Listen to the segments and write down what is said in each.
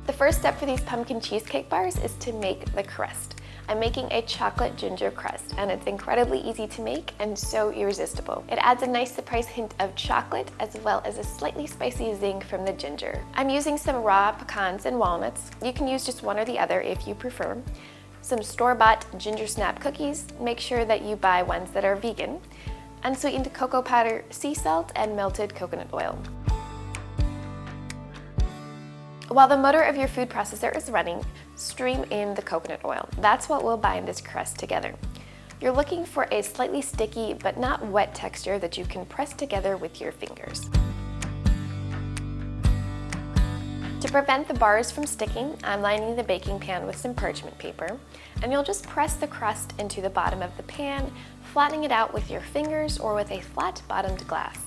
The first step for these pumpkin cheesecake bars is to make the crust. I'm making a chocolate ginger crust, and it's incredibly easy to make and so irresistible. It adds a nice surprise hint of chocolate as well as a slightly spicy zing from the ginger. I'm using some raw pecans and walnuts. You can use just one or the other if you prefer. Some store-bought ginger snap cookies. Make sure that you buy ones that are vegan. Unsweetened cocoa powder, sea salt, and melted coconut oil. While the motor of your food processor is running, stream in the coconut oil. That's what will bind this crust together. You're looking for a slightly sticky but not wet texture that you can press together with your fingers. To prevent the bars from sticking, I'm lining the baking pan with some parchment paper, and you'll just press the crust into the bottom of the pan, flattening it out with your fingers or with a flat-bottomed glass.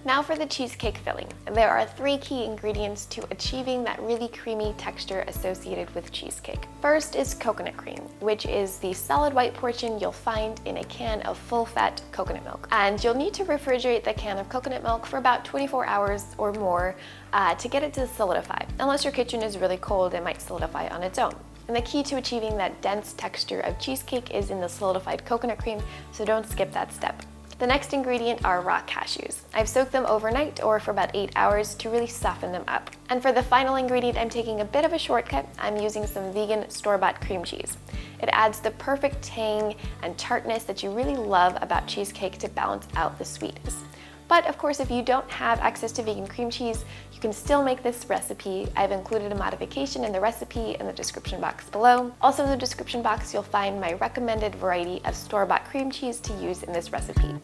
Now for the cheesecake filling. There are 3 key ingredients to achieving that really creamy texture associated with cheesecake. First is coconut cream, which is the solid white portion you'll find in a can of full-fat coconut milk. And you'll need to refrigerate the can of coconut milk for about 24 hours or more to get it to solidify. Unless your kitchen is really cold, it might solidify on its own. And the key to achieving that dense texture of cheesecake is in the solidified coconut cream, so don't skip that step. The next ingredient are raw cashews. I've soaked them overnight or for about 8 hours to really soften them up. And for the final ingredient, I'm taking a bit of a shortcut. I'm using some vegan store-bought cream cheese. It adds the perfect tang and tartness that you really love about cheesecake to balance out the sweetness. But of course, if you don't have access to vegan cream cheese, you can still make this recipe. I've included a modification in the recipe in the description box below. Also in the description box, you'll find my recommended variety of store-bought cream cheese to use in this recipe.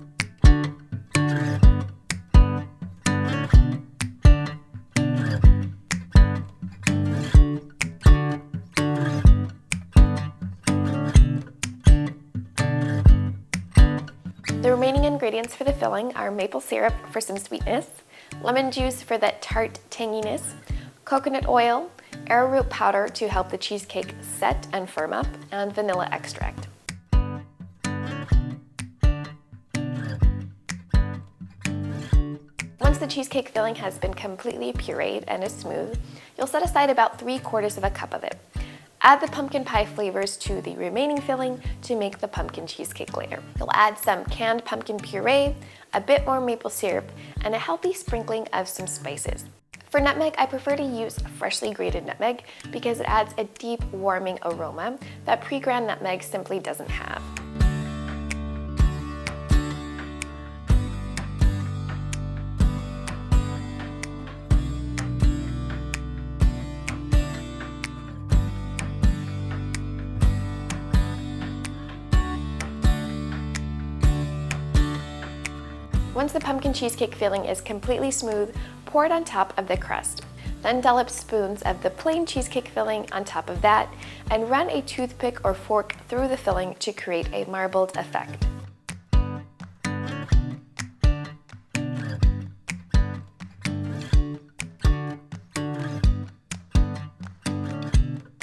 The remaining ingredients for the filling are maple syrup for some sweetness, lemon juice for that tart tanginess, coconut oil, arrowroot powder to help the cheesecake set and firm up, and vanilla extract. Once the cheesecake filling has been completely pureed and is smooth, you'll set aside about 3/4 of a cup of it. Add the pumpkin pie flavors to the remaining filling to make the pumpkin cheesecake later. You'll add some canned pumpkin puree, a bit more maple syrup, and a healthy sprinkling of some spices. For nutmeg, I prefer to use freshly grated nutmeg because it adds a deep, warming aroma that pre-ground nutmeg simply doesn't have. Once the pumpkin cheesecake filling is completely smooth, pour it on top of the crust. Then dollop spoons of the plain cheesecake filling on top of that, and run a toothpick or fork through the filling to create a marbled effect.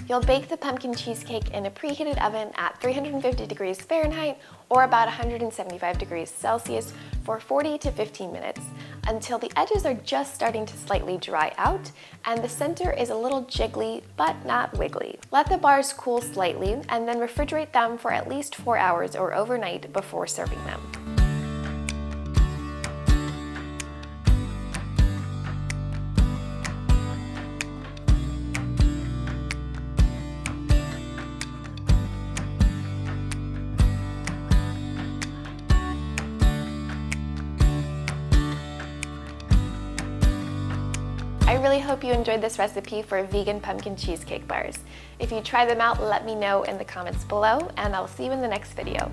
You'll bake the pumpkin cheesecake in a preheated oven at 350 degrees Fahrenheit or about 175 degrees Celsius for 40 to 15 minutes until the edges are just starting to slightly dry out and the center is a little jiggly but not wiggly. Let the bars cool slightly and then refrigerate them for at least 4 hours or overnight before serving them. I really hope you enjoyed this recipe for vegan pumpkin cheesecake bars. If you try them out, let me know in the comments below, and I'll see you in the next video.